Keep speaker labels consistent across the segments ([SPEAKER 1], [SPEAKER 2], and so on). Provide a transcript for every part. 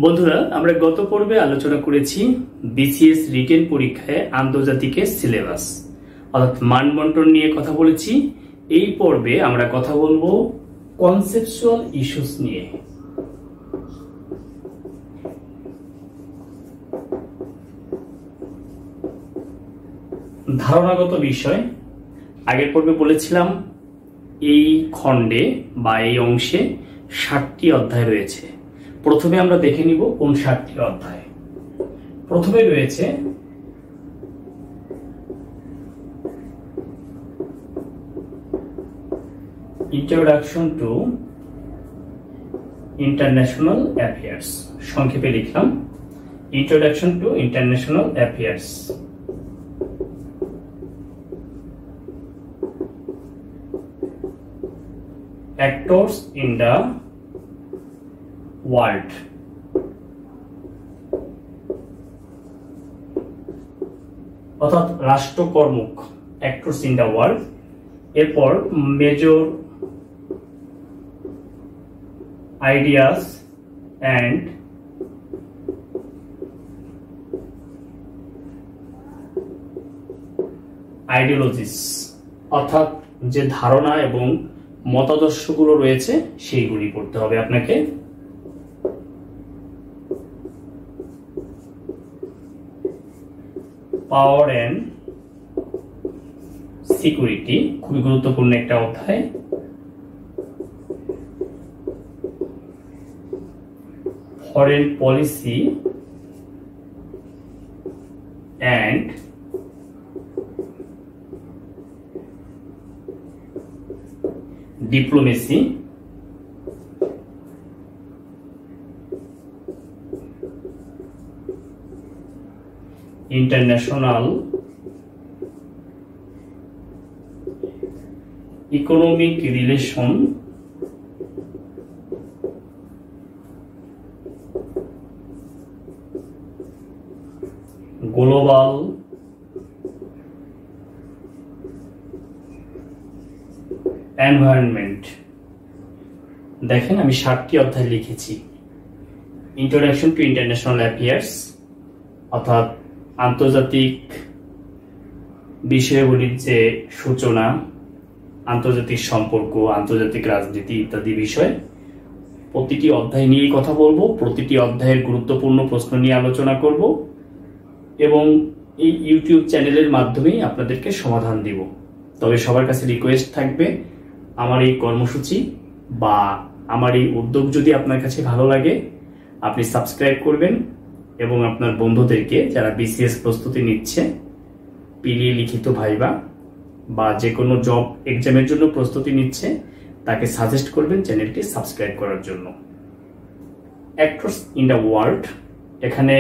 [SPEAKER 1] বন্ধুরা, আমরা গত পর্বে আলোচনা করেছি বিসিএস রিটেন পরীক্ষায় আন্তর্জাতিকের সিলেবাস অর্থাৎ মানবন্টন নিয়ে কথা বলেছি। এই পর্বে আমরা কথা বলবো কনসেপচুয়াল ইস্যুস নিয়ে। ধারণাগত বিষয় আগের পর্বে বলেছিলাম এই খণ্ডে বা এই অংশে 60টি অধ্যায় রয়েছে। প্রথমে আমরা দেখে নিব কোন 60টি অধ্যায়। প্রথমে রয়েছে ইন্ট্রোডাকশন টু ইন্টারন্যাশনাল অ্যাফেয়ার্স, সংক্ষেপে লিখলাম introduction to international affairs. Actors in the world, অর্থাৎ রাষ্ট্রকর্মক, অ্যাক্টরস ইন দ্য ওয়ার্ল্ড। এরপর মেজর আইডিয়াস অ্যান্ড আইডিওলজিস, অর্থাৎ যে ধারণা এবং মতাদর্শগুলো রয়েছে সেইগুলি পড়তে হবে আপনাকে। পাওয়ার অ্যান্ড সিকিউরিটি, খুবই গুরুত্বপূর্ণ একটা অধ্যায়। Foreign policy and diplomacy, international economic relation, global environment. দেখেন আমি 60টি অধ্যায় লিখেছি। ইন্ট্রোডাকশন টু ইন্টারন্যাশনাল অ্যাফেয়ার্স অর্থাৎ আন্তর্জাতিক বিষয়গুলির যে সূচনা, আন্তর্জাতিক সম্পর্ক, আন্তর্জাতিক রাজনীতি ইত্যাদি বিষয় প্রতিটি অধ্যায় নিয়েই কথা বলবো। প্রতিটি অধ্যায়ের গুরুত্বপূর্ণ প্রশ্ন নিয়ে আলোচনা করব এবং এই ইউটিউব চ্যানেলের মাধ্যমেই আপনাদেরকে সমাধান দিব। তবে সবার কাছে রিকোয়েস্ট থাকবে, আমার এই কর্মসূচি বা আমার এই উদ্যোগ যদি আপনার কাছে ভালো লাগে আপনি সাবস্ক্রাইব করবেন এবং আপনার বন্ধুদেরকে যারা বিসিএস প্রস্তুতি নিচ্ছে, পিলি লিখিত ভাইবা বা যে কোনো জব এক্সামের জন্য প্রস্তুতি নিচ্ছে তাকে সাজেস্ট করবেন চ্যানেলটি সাবস্ক্রাইব করার জন্য। অ্যাক্টরস ইন দ্য ওয়ার্ল্ড, এখানে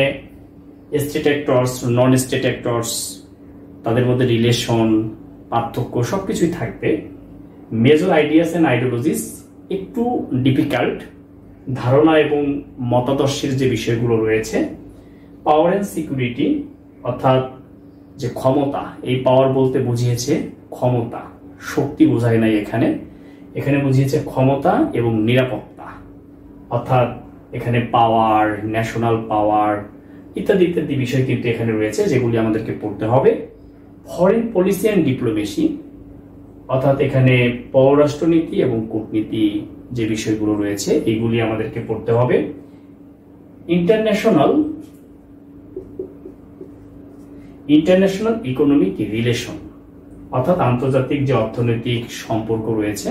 [SPEAKER 1] state actors, non state actors, তাদের মধ্যে রিলেশন, পার্থক্য সবকিছুই থাকবে। মেজর আইডিয়াস অ্যান্ড আইডিওলজিস একটু ডিফিকাল্ট, ধারণা এবং মতাদর্শের যে বিষয়গুলো রয়েছে। পাওয়ার অ্যান্ড সিকিউরিটি অর্থাৎ যে ক্ষমতা, এই পাওয়ার বলতে বুঝিয়েছে ক্ষমতা, শক্তি বোঝায় নাই এখানে, এখানে বুঝিয়েছে ক্ষমতা এবং নিরাপত্তা, অর্থাৎ এখানে পাওয়ার, ন্যাশনাল পাওয়ার ইত্যাদি ইত্যাদি বিষয় কিন্তু এখানে রয়েছে যেগুলি আমাদেরকে পড়তে হবে। ফরেন পলিসি অ্যান্ড ডিপ্লোমেসি অর্থাৎ এখানে পররাষ্ট্রনীতি এবং কূটনীতি যে বিষয়গুলো রয়েছে এইগুলি আমাদেরকে পড়তে হবে। ইন্টারন্যাশনাল ইকোনমিক রিলেশন অর্থাৎ আন্তর্জাতিক যে অর্থনৈতিক সম্পর্ক রয়েছে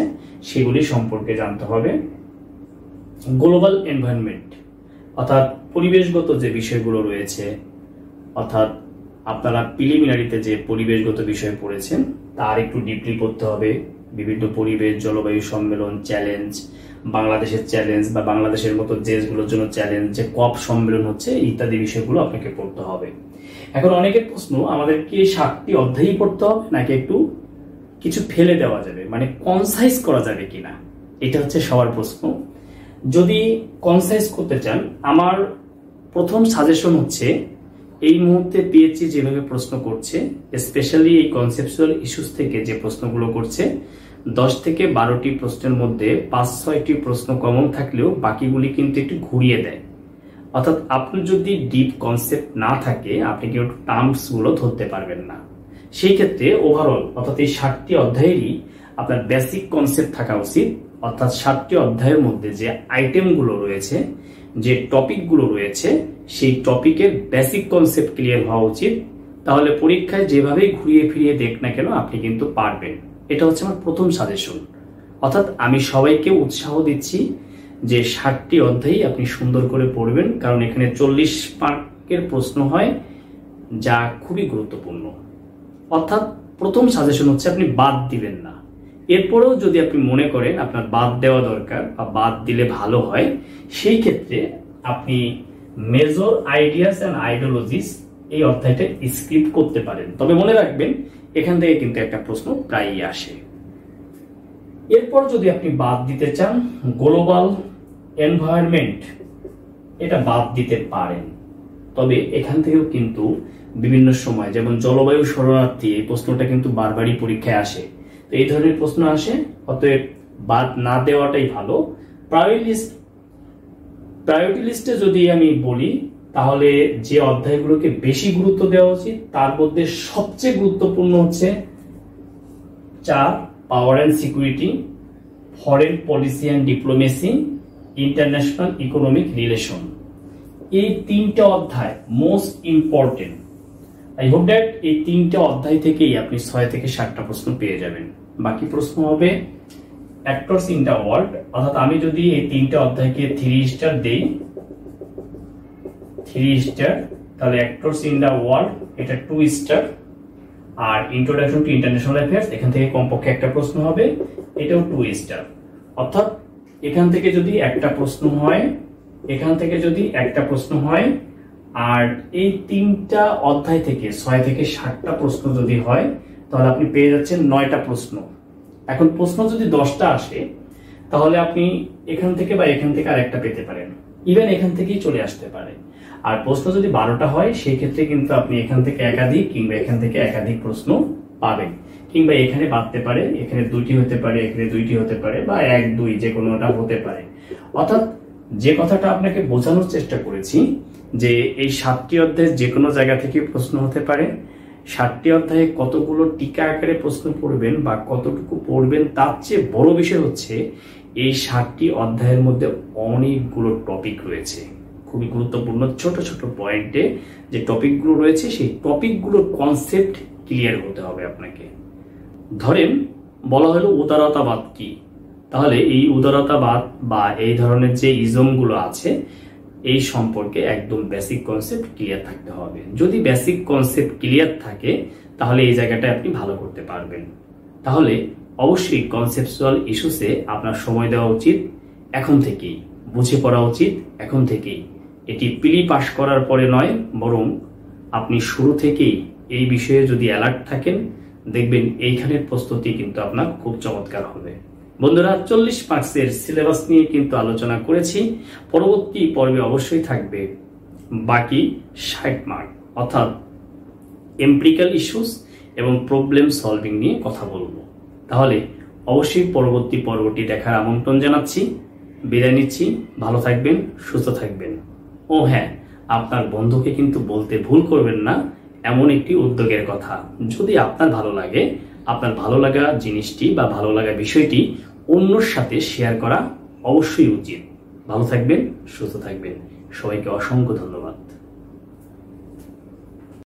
[SPEAKER 1] সেগুলি সম্পর্কে জানতে হবে। গ্লোবাল এনভায়রনমেন্ট অর্থাৎ পরিবেশগত যে বিষয়গুলো রয়েছে, অর্থাৎ আপনারা প্রিলিমিনারিতে যে পরিবেশগত বিষয় পড়েছেন তার একটু ডিপলি পড়তে হবে। বিভিন্ন পরিবেশ, জলবায়ু সম্মেলন, চ্যালেঞ্জ, বাংলাদেশের চ্যালেঞ্জ বা বাংলাদেশের মতো দেশগুলোর জন্য চ্যালেঞ্জ, যে কপ সম্মেলন হচ্ছে ইত্যাদি বিষয়গুলো আপনাকে পড়তে হবে। এখন অনেকের প্রশ্ন, আমাদেরকে 60টি অধ্যায়ই পড়তে হবে নাকি একটু কিছু ফেলে দেওয়া যাবে, মানে কনসাইজ করা যাবে কিনা, এটা হচ্ছে সবার প্রশ্ন। যদি কনসাইজ করতে চান, আমার প্রথম সাজেশন হচ্ছে এই মুহূর্তে পিএইচডি যেভাবে প্রশ্ন করছে, স্পেশালি এই কনসেপচুয়াল ইস্যুস থেকে যে প্রশ্নগুলো করছে, 10 থেকে 12টি প্রশ্নের মধ্যে 5-6টি প্রশ্ন কমন থাকলেও বাকিগুলি কিন্তু একটু ঘুরিয়ে দেয়। অর্থাৎ আপনার যদি ডিপ কনসেপ্ট না থাকে আপনি কিন্তু টার্মস গুলো ধরতে পারবেন না। সেই ক্ষেত্রে ওভারঅল অর্থাৎ এই 60টি অধ্যায়েরই আপনার বেসিক কনসেপ্ট থাকা উচিত। অর্থাৎ 60টি অধ্যায়ের মধ্যে যে আইটেমগুলো রয়েছে, যে টপিকগুলো রয়েছে, সেই টপিকের বেসিক কনসেপ্ট ক্লিয়ার হওয়া উচিত। তাহলে পরীক্ষায় যেভাবেই ঘুরিয়ে ফিরিয়ে দেখ না কেন আপনি কিন্তু পারবেন। এটা হচ্ছে আমার প্রথম সাজেশন। অর্থাৎ আমি সবাইকে উৎসাহ দিচ্ছি যে 60টি অধ্যায় আপনি সুন্দর করে পড়বেন, কারণ এখানে 40 মার্কের প্রশ্ন হয়, যা খুবই গুরুত্বপূর্ণ। অর্থাৎ প্রথম সাজেশন হচ্ছে আপনি বাদ দিবেন না। এরপরেও যদি আপনি মনে করেন আপনার বাদ দেওয়া দরকার বা বাদ দিলে ভালো হয়, সেই ক্ষেত্রে আপনি মেজর আইডিয়াস অ্যান্ড আইডিওলজিস এই অধ্যায়টা স্কিপ করতে পারেন। তবে মনে রাখবেন এখান থেকে কিন্তু একটা প্রশ্ন প্রায়ই আসে। এরপর যদি আপনি বাদ দিতে চান গ্লোবাল এনভায়রনমেন্ট, এটা বাদ দিতে পারেন। তবে এখান থেকেও কিন্তু বিভিন্ন সময় যেমন জলবায়ু শরণার্থী, এই প্রশ্নটা কিন্তু বারবারই পরীক্ষায় আসে। তো এই ধরনের প্রশ্ন আসে, অতএব বাদ না দেওয়াটাই ভালো। প্রায়োরিটি লিস্টে যদি আমি বলি তাহলে যে অধ্যায়গুলোকে বেশি গুরুত্ব দেওয়া উচিত তার মধ্যে সবচেয়ে গুরুত্বপূর্ণ হচ্ছে 4 power and security, foreign policy and diplomacy, international economic relation. এই 3টা অধ্যায় most important. I hope that এই 3টা অধ্যায় থেকেই আপনি 6 থেকে 7টা প্রশ্ন পেয়ে যাবেন। বাকি প্রশ্ন হবে অ্যাক্টরস ইন দ্য ওয়ার্ল্ড। অর্থাৎ আমি যদি এই 3টা অধ্যায়কে 3 স্টার দেই, 3 স্টার, তাহলে অ্যাক্টরস ইন দ্য ওয়ার্ল্ড এটা 2 স্টার। আর ইন্ট্রোডাকশন টু ইন্টারন্যাশনাল অ্যাফেয়ার্স এখান থেকে কমপক্ষে একটা প্রশ্ন হবে, এটাও 2 স্টার। অর্থাৎ এখান থেকে যদি একটা প্রশ্ন হয়, এখান থেকে যদি একটা প্রশ্ন হয়, আর এই 3টা অধ্যায় থেকে 6 থেকে 7টা প্রশ্ন যদি হয়, তাহলে আপনি পেয়ে যাচ্ছেন 9টা প্রশ্ন। এখন প্রশ্ন যদি 10টা আসে তাহলে আপনি এখান থেকে বা এখান থেকে আরেকটা পেতে পারেন, ইভেন এখান থেকেই চলে আসতে পারে। আর প্রশ্ন যদি 12টা হয় সেই ক্ষেত্রে কিন্তু আপনি এখান থেকে একাধিক কিংবা এখান থেকে একাধিক প্রশ্ন পাবেন, কিংবা এখানে বাড়তে পারে, এখানে 2টি হতে পারে, এখানে 2টি হতে পারে, বা 1, 2 যে কোনোটা হতে পারে। অর্থাৎ যে কথাটা আপনাকে বোঝানোর চেষ্টা করেছি যে এই 7টি অধ্যায় যে কোনো জায়গা থেকে প্রশ্ন হতে পারে। 7টি অধ্যায়ে কতগুলো টিকা আকারে প্রশ্ন পড়বেন বা কতটুকু পড়বেন তার চেয়ে বড় বিষয় হচ্ছে এই 7টি অধ্যায়ের মধ্যে অনেকগুলো টপিক রয়েছে, খুবই গুরুত্বপূর্ণ ছোট ছোট পয়েন্টে যে টপিকগুলো রয়েছে সেই টপিকগুলোর কনসেপ্ট ক্লিয়ার হতে হবে আপনাকে। ধরেন বলা হলো উদারতাবাদ কি, তাহলে এই উদারতাবাদ বা এই ধরনের যে ইজমগুলো আছে এই সম্পর্কে একদম বেসিক কনসেপ্ট ক্লিয়ার থাকতে হবে। যদি বেসিক কনসেপ্ট ক্লিয়ার থাকে তাহলে এই জায়গাটা আপনি ভালো করতে পারবেন। তাহলে অবশ্যই কনসেপচুয়াল ইস্যুসে আপনার সময় দেওয়া উচিত এখন থেকেই, বুঝে পড়া উচিত এখন থেকেই। এটি প্রি পাস করার পরে নয়, বরং আপনি শুরু থেকেই এই বিষয়ে যদি অ্যালার্ট থাকেন দেখবেন এইখানের প্রস্তুতি কিন্তু আপনার খুব চমৎকার হবে। বন্ধুরা 40 মার্কসের সিলেবাস নিয়ে কিন্তু আলোচনা করেছি। পরবর্তী পর্বে অবশ্যই থাকবে বাকি 60 মার্ক, অর্থাৎ এমপিরিক্যাল ইস্যুস এবং প্রবলেম সলভিং নিয়ে কথা বলবো। তাহলে অবশ্যই পরবর্তী পর্বটি দেখার আমন্ত্রণ জানাচ্ছি। বিদায় নিচ্ছি, ভালো থাকবেন, সুস্থ থাকবেন। ও হ্যাঁ, আপনার বন্ধুকে কিন্তু বলতে ভুল করবেন না এমন একটি উদ্যোগের কথা। যদি আপনার ভালো লাগে, আপনার ভালো লাগা জিনিসটি বা ভালো লাগা বিষয়টি অন্যর সাথে শেয়ার করা অবশ্যই উচিত। ভালো থাকবেন, সুস্থ থাকবেন, সবাইকে অসংখ্য ধন্যবাদ।